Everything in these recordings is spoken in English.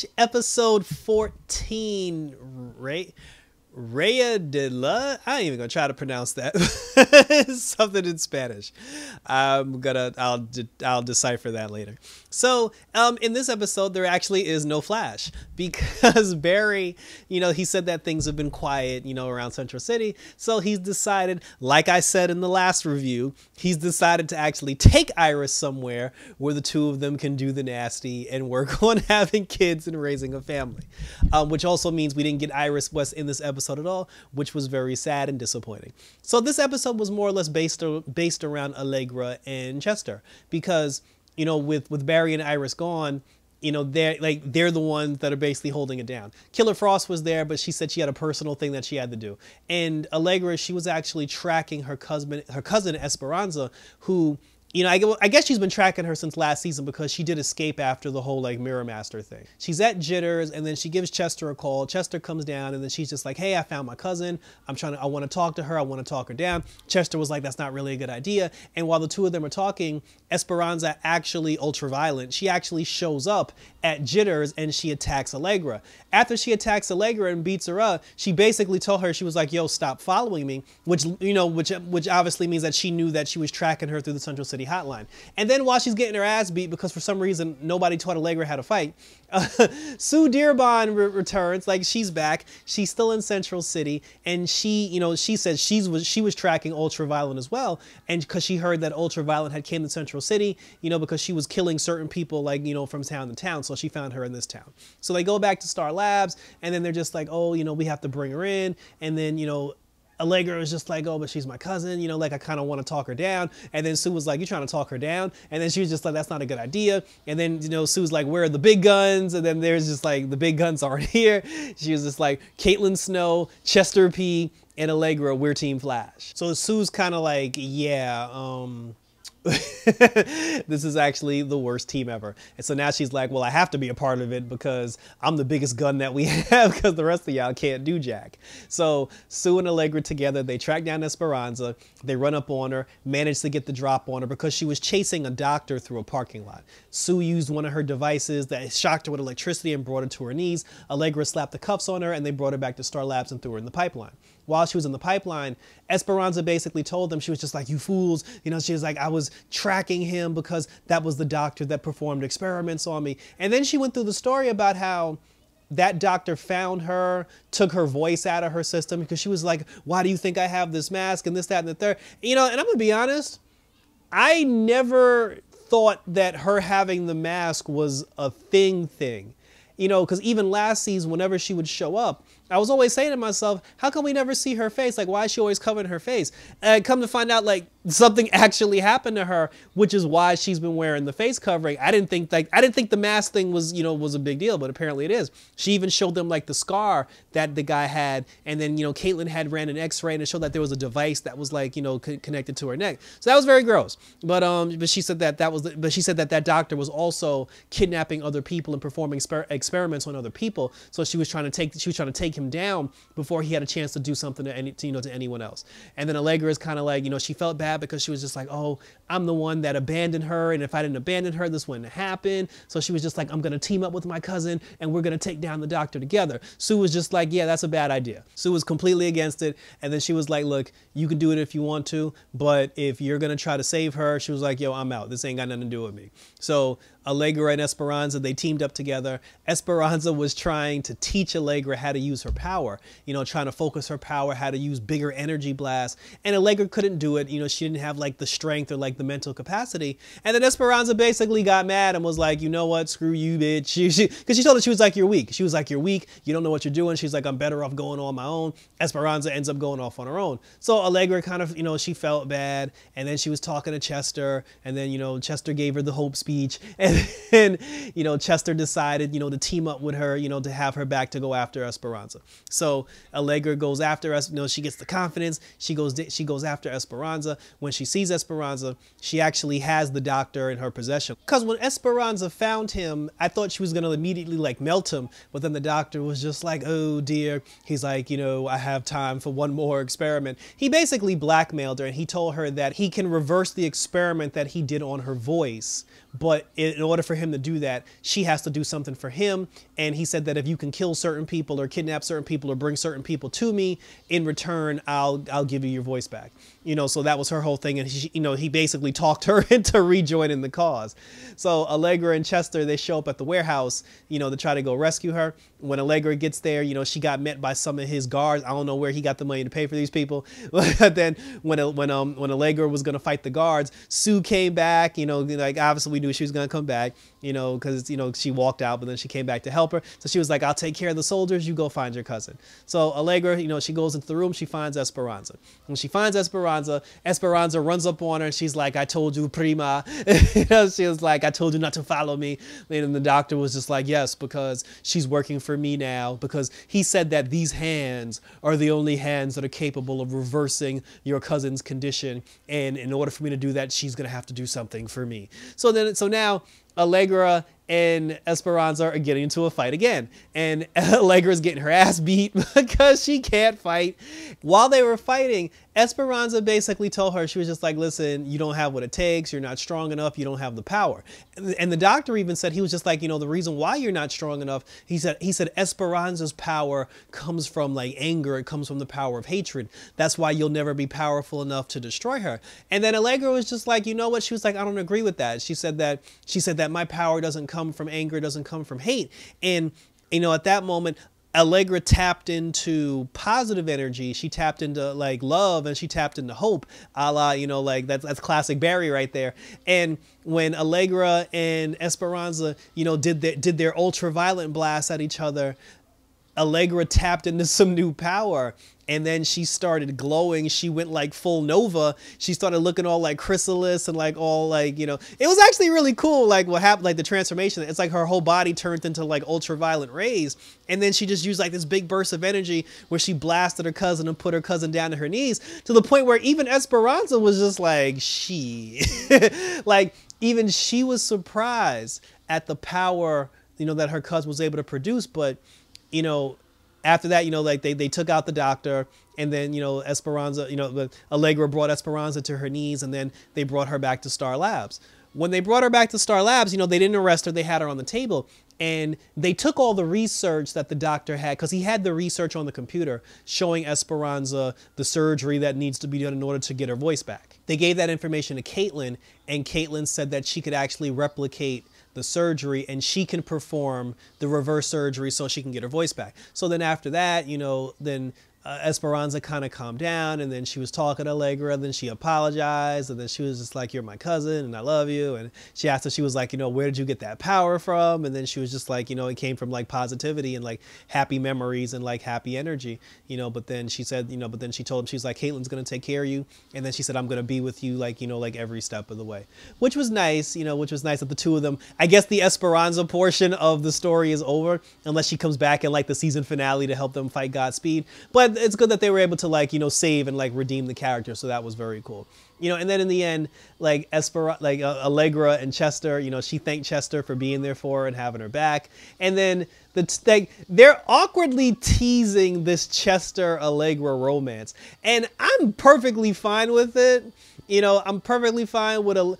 Flash episode 14, Raya de la, I ain't even gonna try to pronounce that. Something in Spanish. I'll decipher that later. So in this episode there actually is no Flash because Barry, he said that things have been quiet, around Central City. So he's decided, like I said in the last review, he's decided to actually take Iris somewhere where the two of them can do the nasty and work on having kids and raising a family. Which also means we didn't get Iris West in this episode at all, which was very sad and disappointing. So this episode was more or less based around Allegra and Chester because, with Barry and Iris gone, they're the ones that are basically holding it down. Killer Frost was there, but she said she had a personal thing that she had to do. And Allegra, she was actually tracking her cousin Esperanza, who, I guess she's been tracking her since last season because she did escape after the whole Mirror Master thing. She's at Jitters and then she gives Chester a call. Chester comes down and then she's just like, hey, I found my cousin. I want to talk to her. I want to talk her down. Chester was like, that's not really a good idea. And while the two of them are talking, Esperanza, actually ultraviolet, she actually shows up at Jitters and she attacks Allegra. After she attacks Allegra and beats her up, she basically told her, she was like, yo, stop following me, which obviously means that she knew that she was tracking her through the Central City hotline. And then while she's getting her ass beat because for some reason nobody taught Allegra how to fight, Sue Dearborn returns. Like, she's back, she's still in Central City, and she says she was tracking Ultraviolet as well, and because she heard that Ultraviolet had came to Central City, because she was killing certain people from town to town, so she found her in this town. So they go back to Star Labs and then they're just like, oh, we have to bring her in, and then Allegra was just like, oh, but she's my cousin, I kind of want to talk her down. And then Sue was like, you trying to talk her down? And then she was just like, that's not a good idea. And then, Sue's like, where are the big guns? And then there's just like, the big guns aren't here. She was just like, Caitlin Snow, Chester P, and Allegra, we're Team Flash. So Sue's kind of like, yeah, this is actually the worst team ever. And so now she's like, well, I have to be a part of it because I'm the biggest gun that we have because the rest of y'all can't do jack. So Sue and Allegra together, they track down Esperanza, they run up on her, manage to get the drop on her because she was chasing a doctor through a parking lot. Sue used one of her devices that shocked her with electricity and brought her to her knees. Allegra slapped the cuffs on her and they brought her back to Star Labs and threw her in the pipeline. While she was in the pipeline, Esperanza basically told them, she was just like, you fools, she was like, I was tracking him because that was the doctor that performed experiments on me. And then she went through the story about how that doctor found her, took her voice out of her system because she was like, why do you think I have this mask and this, that, and the third? And I'm gonna be honest, I never thought that her having the mask was a thing. Because even last season, whenever she would show up, I was always saying to myself, how come we never see her face? Like, why is she always covering her face? And come to find out, like, something actually happened to her, which is why she's been wearing the face covering. I didn't think the mask thing was, was a big deal, but apparently it is. She even showed them like the scar that the guy had, and then, Caitlin had ran an X-ray and it showed that there was a device that was like, connected to her neck. So that was very gross. But she said that doctor was also kidnapping other people and performing experiments on other people. So she was trying to take him down before he had a chance to do something to anyone else. And then Allegra is kind of like, she felt bad because she was just like, oh, I'm the one that abandoned her, and if I didn't abandon her, this wouldn't happen. So she was just like, I'm gonna team up with my cousin and we're gonna take down the doctor together. Sue was just like, yeah, that's a bad idea. Sue was completely against it, and then she was like, look, you can do it if you want to, but if you're gonna try to save her, she was like, yo, I'm out. This ain't got nothing to do with me. So Allegra and Esperanza, they teamed up together. Esperanza was trying to teach Allegra how to use her power, trying to focus her power, how to use bigger energy blasts. And Allegra couldn't do it. She didn't have like the strength or like the mental capacity. And then Esperanza basically got mad and was like, you know what, screw you, bitch. Because she told her, she was like, you're weak. She was like, you're weak. You don't know what you're doing. She's like, I'm better off going on my own. Esperanza ends up going off on her own. So Allegra kind of, she felt bad. And then she was talking to Chester. And then, Chester gave her the hope speech. And then, Chester decided, to team up with her, to have her back to go after Esperanza. Esperanza. So Allegra goes after us. She gets the confidence. She goes after Esperanza. When she sees Esperanza, she actually has the doctor in her possession. Because when Esperanza found him, I thought she was going to immediately like melt him. But then the doctor was just like, oh dear. He's like, I have time for one more experiment. He basically blackmailed her, and he told her that he can reverse the experiment that he did on her voice. But in order for him to do that, she has to do something for him. And he said that if you can kill certain people or kidnap certain people or bring certain people to me, in return, I'll give you your voice back. So that was her whole thing. And he basically talked her into rejoining the cause. So Allegra and Chester, they show up at the warehouse, to try to go rescue her. When Allegra gets there, she got met by some of his guards. I don't know where he got the money to pay for these people. But then when Allegra was going to fight the guards, Sue came back, like obviously we knew she was going to come back, because, she walked out, but then she came back to help her. So she was like, I'll take care of the soldiers. You go find your cousin. So Allegra, she goes into the room. She finds Esperanza. When she finds Esperanza runs up on her, and she's like, I told you, prima. She was like, I told you not to follow me. And the doctor was just like, yes, because she's working for me now, because he said that these hands are the only hands that are capable of reversing your cousin's condition. And in order for me to do that, she's going to have to do something for me. So now Allegra and Esperanza are getting into a fight again. And Allegra's getting her ass beat because she can't fight. While they were fighting, Esperanza basically told her, she was just like, listen, you don't have what it takes. You're not strong enough. You don't have the power. And the doctor even said, he was just like, the reason why you're not strong enough, he said Esperanza's power comes from like anger. It comes from the power of hatred. That's why you'll never be powerful enough to destroy her. And then Allegra was just like, you know what? She was like, I don't agree with that. She said that my power doesn't come from anger, it doesn't come from hate. And at that moment, Allegra tapped into positive energy. She tapped into like love, and she tapped into hope, a la, like that's classic Barry right there. And when Allegra and Esperanza, did their ultraviolet blast at each other, Allegra tapped into some new power, and then she started glowing. She went like full Nova. She started looking all like chrysalis and like all like, it was actually really cool. Like what happened, like the transformation, it's like her whole body turned into like ultraviolet rays. And then she just used like this big burst of energy where she blasted her cousin and put her cousin down to her knees, to the point where even Esperanza was just like, like even she was surprised at the power, that her cousin was able to produce. But after that, like they took out the doctor, and then, Esperanza, Allegra brought Esperanza to her knees, and then they brought her back to Star Labs. When they brought her back to Star Labs, they didn't arrest her. They had her on the table, and they took all the research that the doctor had, because he had the research on the computer showing Esperanza the surgery that needs to be done in order to get her voice back. They gave that information to Caitlin, and Caitlin said that she could actually replicate the surgery, and she can perform the reverse surgery so she can get her voice back. So then after that, then Esperanza kind of calmed down, and then she was talking to Allegra, and then she apologized, and then she was just like, you're my cousin and I love you. And she asked her, she was like, where did you get that power from? And then she was just like, it came from like positivity and like happy memories and like happy energy, but then she said, but then she told him, she's like, Caitlin's going to take care of you. And then she said, I'm going to be with you like, like every step of the way, which was nice, which was nice that the two of them, I guess the Esperanza portion of the story is over, unless she comes back in like the season finale to help them fight Godspeed. But it's good that they were able to like, save and like redeem the character. So that was very cool. And then in the end, like Allegra and Chester, she thanked Chester for being there for her and having her back. And then they're awkwardly teasing this Chester Allegra romance, and I'm perfectly fine with it. I'm perfectly fine with I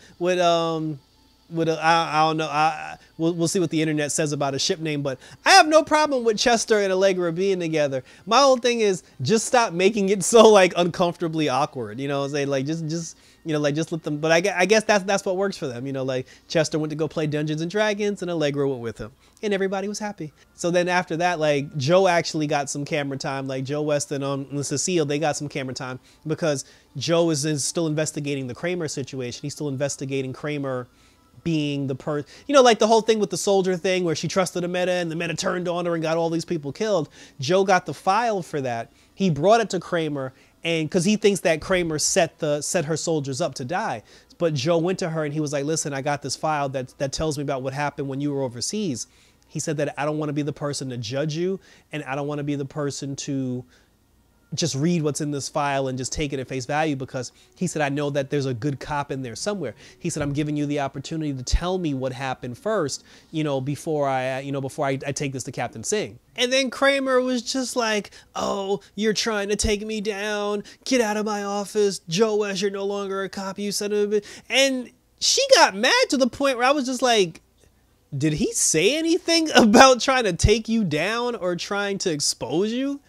don't know. We'll see what the internet says about a ship name, but I have no problem with Chester and Allegra being together. My whole thing is just stop making it so like uncomfortably awkward. Say like just let them. But I guess that's what works for them. Like Chester went to go play Dungeons and Dragons, and Allegra went with him, and everybody was happy. So then after that, like Joe actually got some camera time. Like Joe Weston and Cecile, they got some camera time because Joe is still investigating the Kramer situation. He's still investigating Kramer being the person, like the whole thing with the soldier thing where she trusted a meta and the meta turned on her and got all these people killed. Joe got the file for that. He brought it to Kramer, and because he thinks that Kramer set her soldiers up to die. But Joe went to her and he was like, listen, I got this file that tells me about what happened when you were overseas. He said that I don't want to be the person to judge you, and I don't want to be the person to just read what's in this file and just take it at face value, because he said, I know that there's a good cop in there somewhere. He said, I'm giving you the opportunity to tell me what happened first, before I take this to Captain Singh. And then Kramer was just like, oh, you're trying to take me down. Get out of my office. Joe West, you're no longer a cop. You son of a bitch. And she got mad to the point where I was just like, did he say anything about trying to take you down or trying to expose you?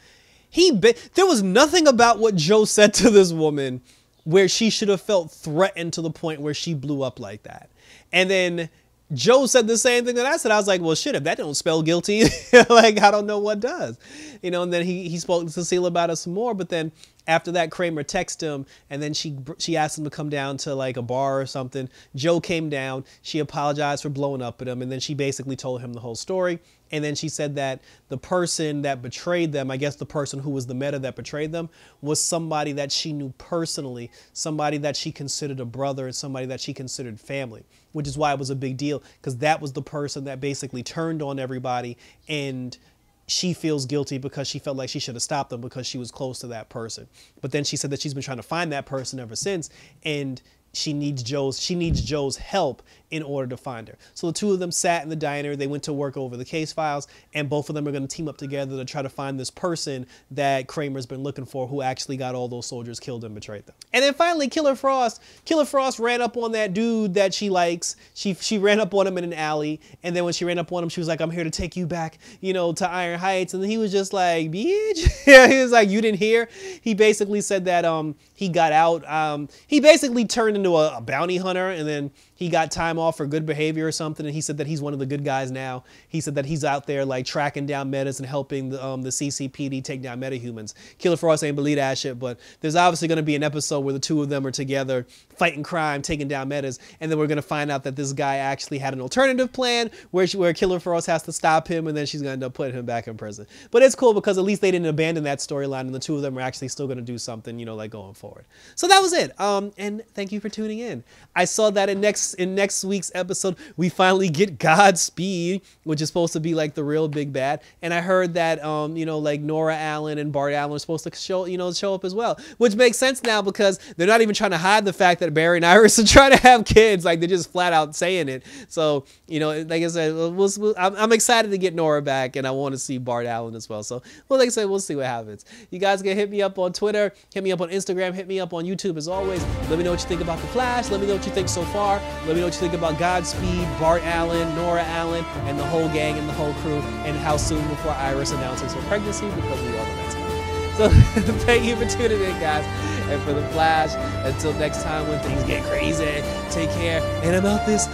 There was nothing about what Joe said to this woman where she should have felt threatened to the point where she blew up like that. And then Joe said the same thing that I said. I was like, well, shit, if that don't spell guilty, like, I don't know what does. And then he spoke to Cecile about it some more. But then after that, Kramer texted him, and then she asked him to come down to like a bar or something. Joe came down. She apologized for blowing up at him, and then she basically told him the whole story. And then she said that the person that betrayed them, I guess the person who was the meta that betrayed them, was somebody that she knew personally, somebody that she considered a brother, and somebody that she considered family, which is why it was a big deal, because that was the person that basically turned on everybody, and she feels guilty because she felt like she should have stopped them because she was close to that person. But then she said that she's been trying to find that person ever since, and she needs Joe's help in order to find her. So the two of them sat in the diner. They went to work over the case files, and both of them are going to team up together to try to find this person that Kramer's been looking for, who actually got all those soldiers killed and betrayed them. And then finally, Killer Frost ran up on that dude that she likes. She ran up on him in an alley, and then when she ran up on him, she was like, I'm here to take you back, to Iron Heights. And he was just like, bitch. Yeah, he was like, you didn't hear? He basically said that he got out. He basically turned into a bounty hunter, and then he got time off for good behavior or something, and he said that he's one of the good guys now. He said that he's out there like tracking down metas and helping the CCPD take down metahumans. Killer Frost ain't believe that shit, but there's obviously going to be an episode where the two of them are together fighting crime, taking down metas, and then we're going to find out that this guy actually had an alternative plan where Killer Frost has to stop him, and then she's going to end up putting him back in prison. But it's cool because at least they didn't abandon that storyline, and the two of them are actually still going to do something, like going forward. So that was it. And thank you for tuning in. I saw that in next week's episode, we finally get Godspeed, which is supposed to be like the real big bad. And I heard that, like Nora Allen and Bart Allen are supposed to show up as well, which makes sense now because they're not even trying to hide the fact that Barry and Iris are trying to have kids. Like, they're just flat out saying it. So, like I said, I'm excited to get Nora back, and I want to see Bart Allen as well. So, like I said, we'll see what happens. You guys can hit me up on Twitter, hit me up on Instagram, hit me up on YouTube as always. Let me know what you think about The Flash. Let me know what you think so far. Let me know what you think about Godspeed, Bart Allen, Nora Allen, and the whole gang and the whole crew, and how soon before Iris announces her pregnancy, because we all know that's coming. So thank you for tuning in, guys. And for The Flash, until next time when things get crazy, take care, and I'm out this